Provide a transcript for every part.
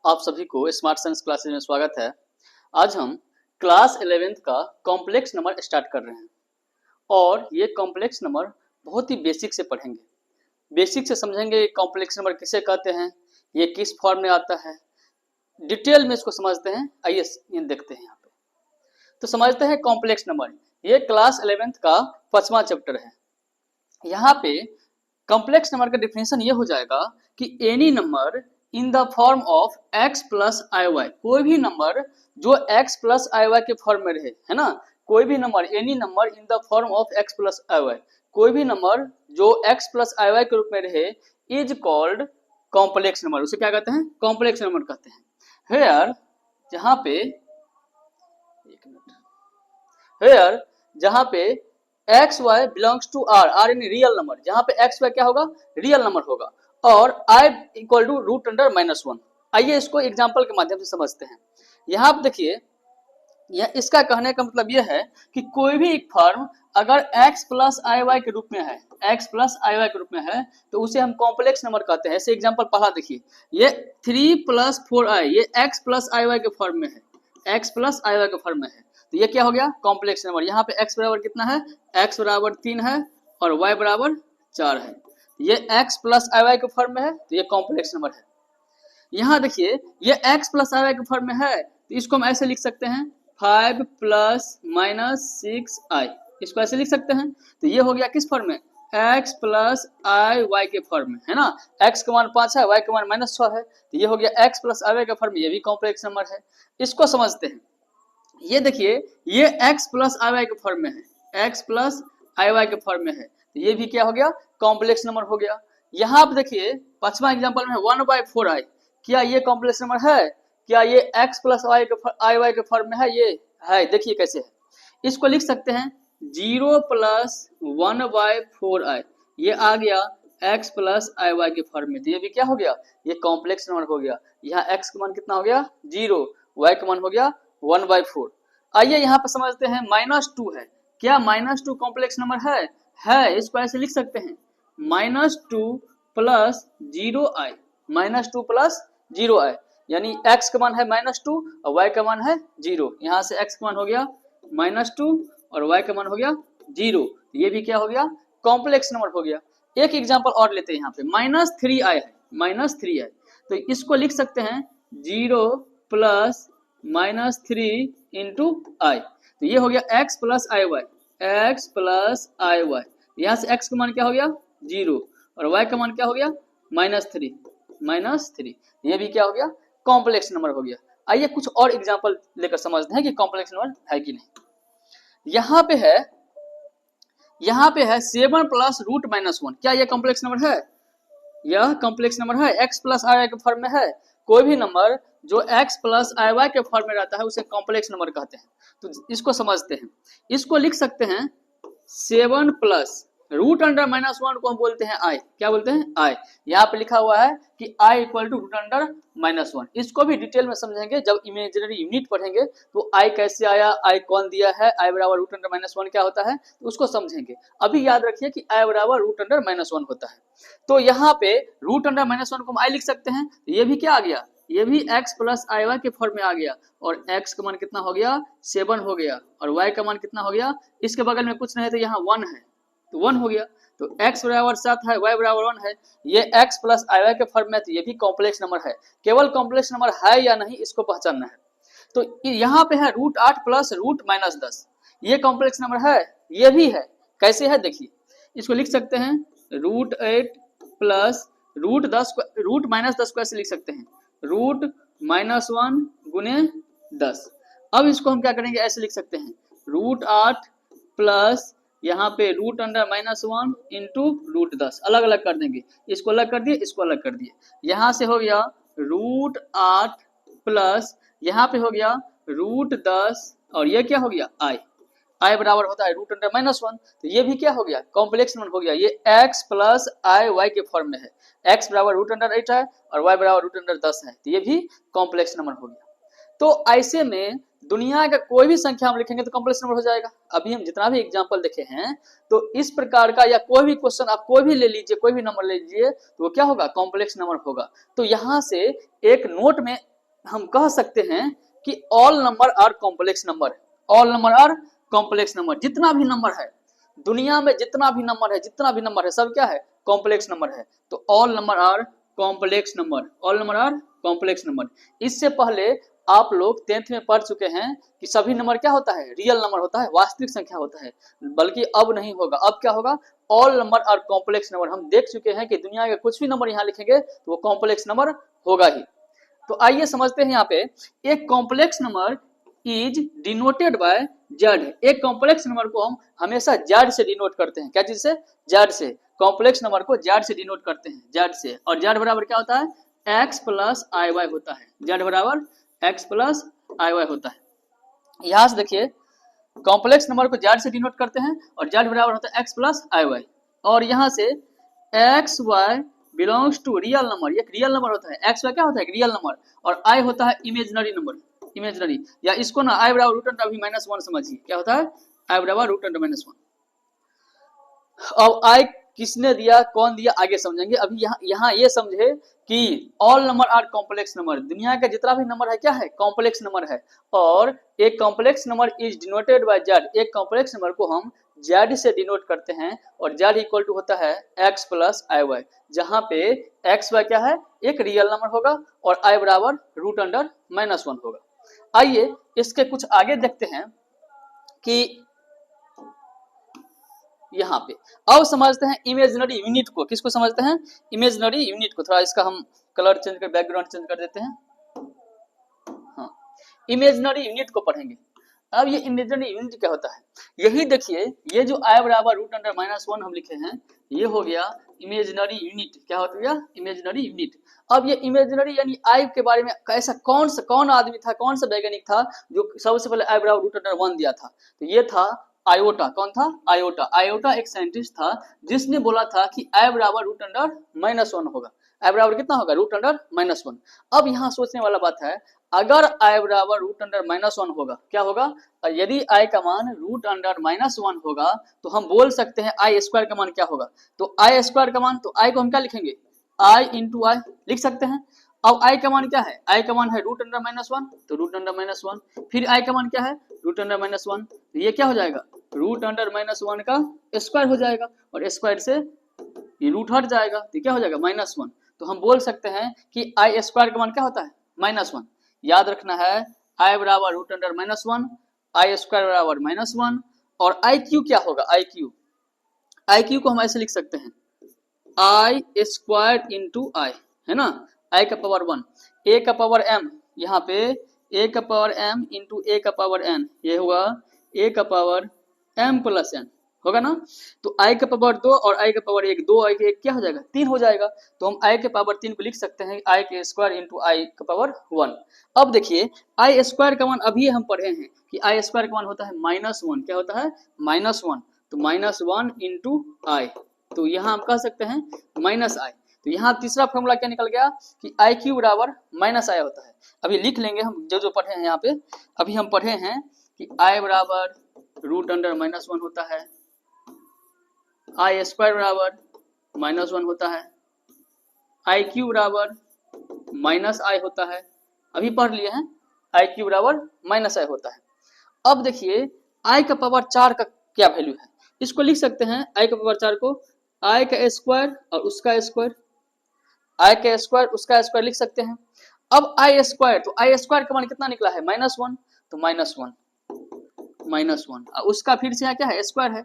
आप सभी को स्मार्ट साइंस क्लासेज में स्वागत है। आज हम क्लास 11th का कॉम्प्लेक्स नंबर स्टार्ट कर रहे हैं और ये कॉम्प्लेक्स नंबर बहुत ही बेसिक से पढ़ेंगे। बेसिक से समझेंगे कॉम्प्लेक्स नंबर किसे कहते हैं, ये किस फॉर्म में आता है, डिटेल में इसको समझते हैं। आइए देखते हैं यहाँ पे। तो समझते हैं कॉम्प्लेक्स नंबर। ये क्लास 11th का 5वां चैप्टर है। यहाँ पे कॉम्प्लेक्स नंबर का डिफिनेशन ये हो जाएगा कि any number in the form of x plus I y, कोई भी नंबर जो x प्लस आई वाई के फॉर्म में रहे, है ना। कोई भी number, any number in the form of x plus I y, कोई भी नंबर जो x प्लस आई वाई के रूप में रहे इज कॉल्ड कॉम्प्लेक्स नंबर। उसे क्या कहते हैं? कॉम्प्लेक्स नंबर कहते हैं। हेयर जहां पे एक मिनट, हेयर जहां पे x y belongs to R, R in real number, जहां पे एक्स वाई क्या होगा? रियल नंबर होगा और i equal to root under -1। आइए इसको एग्जांपल के माध्यम से समझते हैं। यहाँ पे देखिए, यह इसका कहने का मतलब यह है कि कोई भी एक फॉर्म अगर x प्लस आई वाई के रूप में है, x प्लस आई वाई के रूप में है, तो उसे हम कॉम्प्लेक्स नंबर कहते हैं। ऐसे एग्जांपल पढ़ा देखिए, ये 3 प्लस 4i, ये x प्लस आई वाई के फॉर्म में है, x प्लस आई वाई के फॉर्म में है, तो ये क्या हो गया? Complex number. यहाँ पे x बराबर कितना है? x बराबर 3 है और y बराबर 4 है। ये x प्लस आई वाई के फॉर्म में है, तो ये कॉम्प्लेक्स नंबर है। यहाँ देखिए, ये x प्लस आई वाई के फॉर्म में है, तो इसको हम ऐसे लिख सकते हैं 5 प्लस -6i, इसको ऐसे लिख सकते हैं। तो ये हो गया किस फॉर्म में? x प्लस आई वाई के फॉर्म में, है ना। x का मान 5 है, y का मान -6 है, तो ये हो गया x प्लस आई वाई का फॉर्म में, ये भी कॉम्प्लेक्स नंबर है। इसको समझते हैं। ये देखिए, ये x प्लस आई वाई के फॉर्म में है, x प्लस आई वाई के फॉर्म में है, तो ये भी क्या हो गया? कॉम्प्लेक्स नंबर हो गया। यहाँ पे देखिए 5वां एग्जांपल में 1/4i, क्या ये कॉम्प्लेक्स नंबर है? क्या ये x प्लस आई वाई के फॉर्म में है? ये है। देखिए कैसे है, इसको लिख सकते हैं 0 प्लस 1/4i, ये आ गया x प्लस आई वाई के फॉर्म में, तो ये भी क्या हो गया? ये कॉम्प्लेक्स नंबर हो गया। यहाँ x का मान कितना हो गया? 0, y का मान हो गया 1/4। आइए यहाँ पे समझते हैं -2 है, क्या -2 कॉम्प्लेक्स नंबर है? इसको ऐसे लिख सकते हैं -2 प्लस 0i, -2 प्लस 0i, यानी x का मान है -2 और y का मान है 0। यहाँ से x का मान हो गया -2 और y का मान हो गया 0, ये भी क्या हो गया? कॉम्प्लेक्स नंबर हो गया। एक एग्जांपल और लेते हैं, यहाँ पे -3i है, -3i, तो इसको लिख सकते हैं 0 प्लस -3 इंटू आई, तो ये हो गया x प्लस आई वाई, x प्लस आई वाई। यहाँ से x का मान क्या हो गया? 0 और y का मान क्या हो गया? -3, ये भी क्या हो गया? कॉम्प्लेक्स नंबर हो गया। आइए कुछ और एग्जांपल लेकर समझते हैं कि कॉम्प्लेक्स नंबर है कि नहीं। यहाँ पे है 7 प्लस रूट -1, क्या ये कॉम्प्लेक्स नंबर है? यह कॉम्प्लेक्स नंबर है, x प्लस आई वाई के फॉर्म में है। कोई भी नंबर जो x प्लस आई वाई के फॉर्म में रहता है उसे कॉम्प्लेक्स नंबर कहते हैं। तो इसको समझते हैं, इसको लिख सकते हैं 7 प्लस रूट अंडर -1 को हम बोलते हैं i, क्या बोलते हैं? i। यहाँ पे लिखा हुआ है कि i equal to root under -1। इसको भी डिटेल में समझेंगे जब इमेजिनरी यूनिट पढ़ेंगे, तो i कैसे आया, i कौन दिया है, i बराबर रूट अंडर -1 क्या होता है, तो उसको समझेंगे। अभी याद रखिए कि i बराबर रूट अंडर -1 होता है। तो यहाँ पे रूट अंडर -1 को हम i लिख सकते हैं, ये भी क्या आ गया? ये भी x प्लस आई वाई के फॉर्म में आ गया और x का मान कितना हो गया? 7 हो गया और y का मान कितना हो गया? इसके बगल में कुछ नहीं, तो यहाँ 1 है, तो 1 हो गया। तो x बराबर 7 है, y बराबर 1 है, ये x प्लस आई वाई के फॉर्म में, तो ये भी कॉम्प्लेक्स नंबर है। केवल कॉम्प्लेक्स नंबर है या नहीं इसको पहचानना है। तो यहाँ पे है √8 प्लस रूट -10, ये कॉम्प्लेक्स नंबर है, ये भी है। कैसे है देखिए, इसको लिख सकते हैं √8 प्लस रूट -10 को ऐसे लिख सकते हैं √-1 गुने 10। अब इसको हम क्या करेंगे? ऐसे लिख सकते हैं √8 प्लस यहाँ पे रूट अंडर -1 इंटू √10, अलग अलग कर देंगे, इसको अलग कर दिए, इसको अलग कर दिए। यहाँ से हो गया √8 प्लस यहाँ पे हो गया √10 और ये क्या हो गया? i बराबर होता है रूट अंडर -1, तो ये भी क्या हो गया? कॉम्प्लेक्स नंबर हो गया। ये x प्लस आई वाई के फॉर्म में है, x बराबर रूट अंडर 8 है और y बराबर रूट अंडर 10 है, तो ये भी कॉम्प्लेक्स नंबर हो गया। तो ऐसे में दुनिया का कोई भी संख्या हम लिखेंगे तो कॉम्प्लेक्स नंबर हो जाएगा। अभी हम जितना भी एग्जांपल देखे हैं, तो इस प्रकार का या कोई भी क्वेश्चन आप कोई भी ले लीजिए, कोई भी नंबर ले लीजिए, तो वो क्या होगा? कॉम्प्लेक्स नंबर होगा। तो यहाँ से एक नोट में हम कह सकते हैं कि all number are complex number. All number are complex number, जितना भी नंबर है दुनिया में, जितना भी नंबर है सब क्या है, कॉम्प्लेक्स नंबर है। तो all number are complex number, all number are complex number. इससे पहले आप लोग 10th में पढ़ चुके हैं कि सभी नंबर क्या होता है, रियल नंबर होता है, वास्तविक संख्या होता है। बल्कि अब नहीं होगा, अब क्या होगा, all number are complex number. हम देख चुके हैं कि दुनिया के कुछ भी नंबर यहाँ लिखेंगे तो वो कॉम्प्लेक्स नंबर होगा ही। तो आइए समझते हैं यहाँ पे, एक complex number is denoted by Z. एक कॉम्प्लेक्स नंबर को हम हमेशा जेड से डिनोट करते हैं। क्या चीज से, जेड से। कॉम्प्लेक्स नंबर को जेड से डिनोट करते हैं, जेड से। और जेड बराबर क्या होता है, एक्स प्लस आई वाई होता है। जेड बराबर एक्स प्लस आई वाई होता है। यहां से देखिए, कॉम्प्लेक्स नंबर को जेड से डिनोट करते हैं और जेड बराबर होता है एक्स प्लस आई वाई। और यहाँ से x y belongs to real number, ये रियल नंबर होता है। एक्स वाई क्या होता है, रियल नंबर, और आई होता है इमेजिनरी नंबर, इमेजिनरी। या इसको ना आई बराबर रूट अंडर -1 समझिए, क्या होता है, आई बराबर रूट अंडर -1। अब आई किसने दिया, कौन दिया, आगे समझेंगे। अभी यहाँ ये समझे कि all number are complex number. दुनिया का जितना भी नंबर है क्या है, कॉम्प्लेक्स नंबर है। और एक complex number is denoted by Z. एक कॉम्प्लेक्स नंबर को हम जेड से डिनोट करते हैं और जेड इक्वल टू होता है एक्स प्लस आई वाई, जहां पे एक्स वाई क्या है, एक रियल नंबर होगा और आई बराबर रूट अंडर -1 होगा। आइए इसके कुछ आगे देखते हैं कि यहाँ पे अब समझते हैं इमेजिनरी यूनिट को। किसको समझते हैं, इमेजिनरी यूनिट को। थोड़ा इसका हम कलर चेंज कर, बैकग्राउंड चेंज कर देते हैं। हाँ, इमेजिनरी यूनिट को पढ़ेंगे। अब ये इमेजिनरी यूनिट क्या होता है, यही देखिए, ये जो आई बराबर रूट अंडर -1 हम लिखे हैं, ये हो गया इमेजिनरी यूनिट। क्या हो गया, इमेजिनरी यूनिट। अब ये इमेजिनरी यानी आई के बारे में कैसा, कौन आदमी था, कौन सा वैज्ञानिक था जो सबसे पहले आई बराबर रूट अंडर 1 दिया था, तो ये था आयोटा। कौन था, आयोटा। आयोटा एक साइंटिस्ट था जिसने बोला था कि आई बराबर रूट अंडर -1 होगा। आई बराबर कितना होगा, रूट अंडर -1। अब यहाँ सोचने वाला बात है, अगर आई बराबर रूट अंडर -1 होगा, क्या होगा, यदि आई का मान रूट अंडर -1 होगा तो हम बोल सकते हैं आई स्क्वायर का मान क्या होगा। तो आई स्क्वायर का मान, तो आई को हम क्या लिखेंगे, आई इंटू आई लिख सकते हैं। अब आई का मान क्या है, आई का मान है रूट अंडर -1, तो रूट अंडर -1। फिर आई का मान क्या है, रूट अंडर -1, तो ये क्या हो जाएगा, रूट अंडर -1 का स्क्वायर हो जाएगा, और स्क्वायर से ये रूट हट जाएगा तो क्या हो जाएगा, -1। तो हम बोल सकते हैं कि आई स्क्वायर का मान क्या होता है, -1। याद रखना है, आई बराबर रूट अंडर -1, आई स्क्वायर बराबर -1। और आई क्यू क्या होगा, आई क्यू, आई क्यू को हम ऐसे लिख सकते हैं, आई स्क्वायर इंटू आई, है ना, आई का पावर 1, ए का पावर m, यहाँ पे ए का पावर m इंटू ए का पावर n, ये होगा ए का पावर m प्लस n, होगा ना। तो आई का पावर 2 और आई का पावर 1, 2 आई के 1 क्या हो जाएगा, 3 हो जाएगा। तो हम आई के पावर 3 को लिख सकते हैं आई के स्क्वायर इंटू आई का पावर 1। अब देखिए, आई स्क्वायर का मान अभी हम पढ़े हैं कि आई स्क्वायर का मान होता है -1। क्या होता है, -1। तो -1 इंटू आई, तो यहाँ हम कह सकते हैं -i। तो यहाँ तीसरा फॉर्मूला क्या निकल गया कि आई क्यू बराबर -i होता है। अभी लिख लेंगे हम जो पढ़े हैं यहाँ पे। अभी हम पढ़े हैं कि आई बराबर रूट अंडर -1 होता है, आई स्क्वायर बराबर -1 होता है, आई क्यू बराबर -i होता है। अभी पढ़ लिए हैं, आई क्यू बराबर -i होता है। अब देखिए, आई का पावर 4 का क्या वैल्यू है, इसको लिख सकते हैं आई का पावर 4 को आई का स्क्वायर और उसका स्क्वायर, आई का स्क्वायर उसका स्क्वायर लिख सकते हैं। अब आई स्क्वायर, तो आई स्क्वायर का मान कितना निकला है, -1, तो -1 उसका फिर से यहाँ क्या है, स्क्वायर है।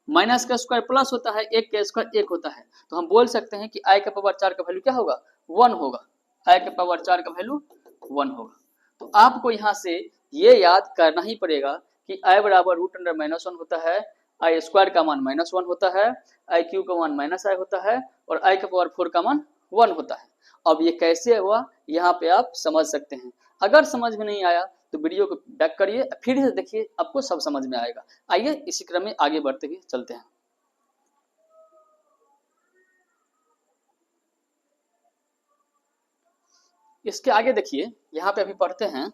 माइनस का स्क्वायर प्लस होता है, एक का स्क्वायर एक होता है। तो हम बोल सकते हैं कि आई का पावर 4 का वैल्यू क्या होगा, 1 होगा। आई का पावर 4 का वैल्यू 1 होगा। तो आपको यहाँ से ये याद करना ही पड़ेगा कि आई बराबर रूट अंडर -1 होता है, आई स्क्वायर का मान -1 होता है, आई क्यू का मान -i होता है, और आई का पावर 4 का मान 1 होता है। अब ये कैसे हुआ, यहाँ पे आप समझ सकते हैं। अगर समझ में नहीं आया तो वीडियो को बैक करिए, फिर से देखिए, आपको सब समझ में आएगा। आइए इसी क्रम में आगे बढ़ते हुए चलते हैं। इसके आगे देखिए, यहाँ पे अभी पढ़ते हैं,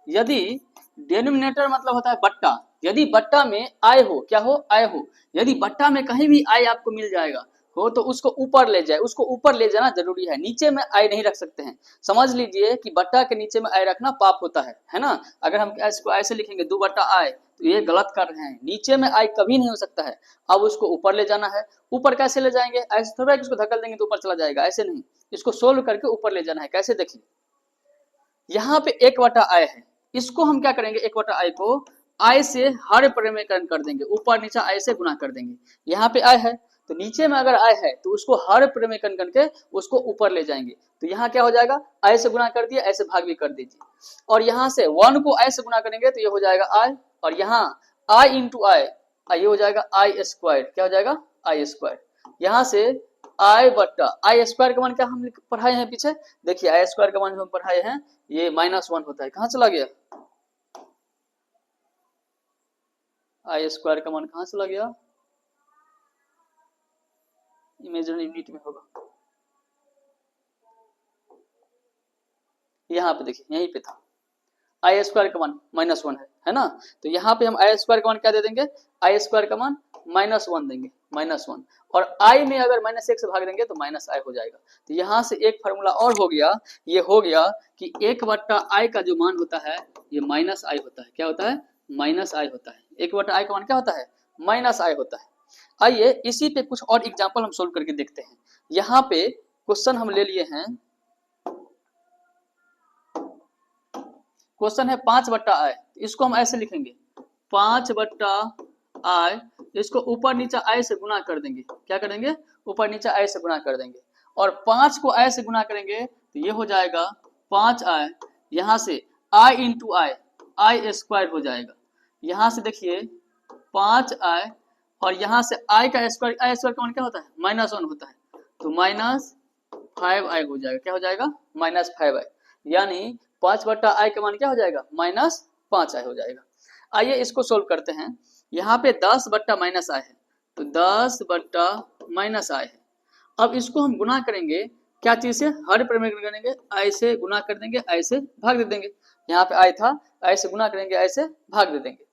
यदि डेनोमिनेटर मतलब होता है बट्टा, यदि बट्टा में आय हो, क्या हो, आय हो, यदि बट्टा में कहीं भी आय आपको मिल जाएगा, हो तो उसको ऊपर ले जाए, उसको ऊपर ले जाना जरूरी है, नीचे में आई नहीं रख सकते हैं। समझ लीजिए कि बट्टा के नीचे में आई रखना पाप होता है ना। अगर हम इसको ऐसे लिखेंगे 2 बट्टा आई तो ये गलत कर रहे हैं, नीचे में आई कभी नहीं हो सकता है। अब उसको ऊपर ले जाना है, ऊपर कैसे ले जाएंगे, ऐसे थोड़ा कि इसको धक्का देंगे तो ऊपर चला जाएगा, ऐसे नहीं, इसको सोल्व करके ऊपर ले जाना है। कैसे, देखिए यहाँ पे 1 बटा आई है, इसको हम क्या करेंगे, 1 बटा आई को आई से हर परिमेयकरण कर देंगे, ऊपर नीचे आई से गुना कर देंगे। यहाँ पे आई है तो नीचे में अगर आई है तो उसको हर परिमेयकरण करके उसको ऊपर ले जाएंगे। तो यहाँ क्या हो जाएगा, आई से गुना कर दिया, ऐसे भाग भी कर दीजिए। और यहाँ से 1 को आई से गुना करेंगे तो ये हो जाएगा आई, और यहाँ आई इंटू आई, ये हो जाएगा आई स्क्वायर, क्या हो जाएगा आई स्क्वायर। यहाँ से आई बट्टा आई स्क्वायर का मान क्या हम पढ़ाए हैं पीछे, देखिए आई स्क्वायर का मान जो हम पढ़ाए हैं ये -1 होता है, कहाँ चला गया आई स्क्वायर का मान, कहाँ चला गया, इमेजिनरी यूनिट में होगा, यहाँ पे देखिए यहीं पे था, आई स्क्वायर का मान -1 है ना। तो यहाँ पे हम आई स्क्वायर का मान क्या दे देंगे, आई स्क्वायर का मान -1 देंगे, -1, और आई में अगर -1 से भाग देंगे तो -i हो जाएगा। तो यहाँ से एक फार्मूला और हो गया, ये हो गया कि 1 बट्टा आई का जो मान होता है ये -i होता है, क्या होता है -i होता है, 1 बट्टा आई का मान क्या होता है -i होता है। आइए इसी पे कुछ और एग्जाम्पल हम सोल्व करके देखते हैं। यहाँ पे क्वेश्चन हम ले लिए हैं, क्वेश्चन है 5 बट्टा आई, इसको हम ऐसे लिखेंगे 5 बट्टा आई, इसको ऊपर नीचे आई से गुना कर देंगे, क्या करेंगे ऊपर नीचे आई से गुना कर देंगे, और 5 को आई से गुना करेंगे तो ये हो जाएगा 5 आई, यहाँ से आई इंटू आई स्क्वायर हो जाएगा। यहाँ से देखिए 5 आई और यहाँ से आई का स्क्वायर, आई स्क्वायर का मान क्या होता है -1 होता है, तो -5i हो जाएगा, क्या हो जाएगा -5i, यानी 5 बट्टा आई का मान क्या हो जाएगा -5i हो जाएगा। आइए इसको सोल्व करते हैं। यहाँ पे 10 बट्टा -i है, तो 10 बट्टा -i है। अब इसको हम गुना करेंगे क्या चीज से, हर परिमेयकरण करेंगे, आई से गुना कर देंगे, आई से भाग दे देंगे। यहाँ पे आई था, आई से गुना करेंगे, आई से भाग दे देंगे।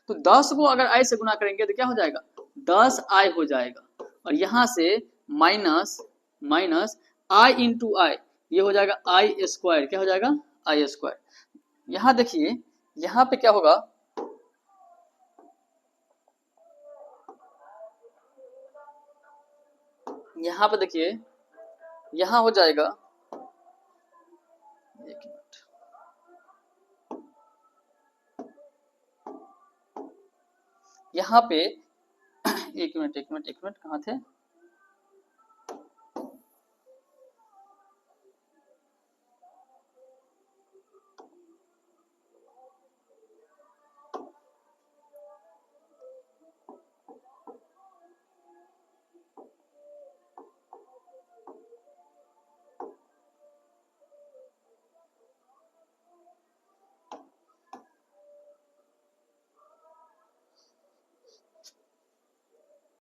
तो 10 को अगर आई से गुना करेंगे तो क्या हो जाएगा 10i हो जाएगा, और यहाँ से माइनस आई इंटू आई, ये हो जाएगा आई स्क्वायर, क्या हो जाएगा आई स्क्वायर। यहाँ देखिए यहाँ पे क्या होगा, यहाँ पे देखिए यहाँ हो जाएगा, एक मिनट, यहाँ पे एक मिनट कहाँ थे,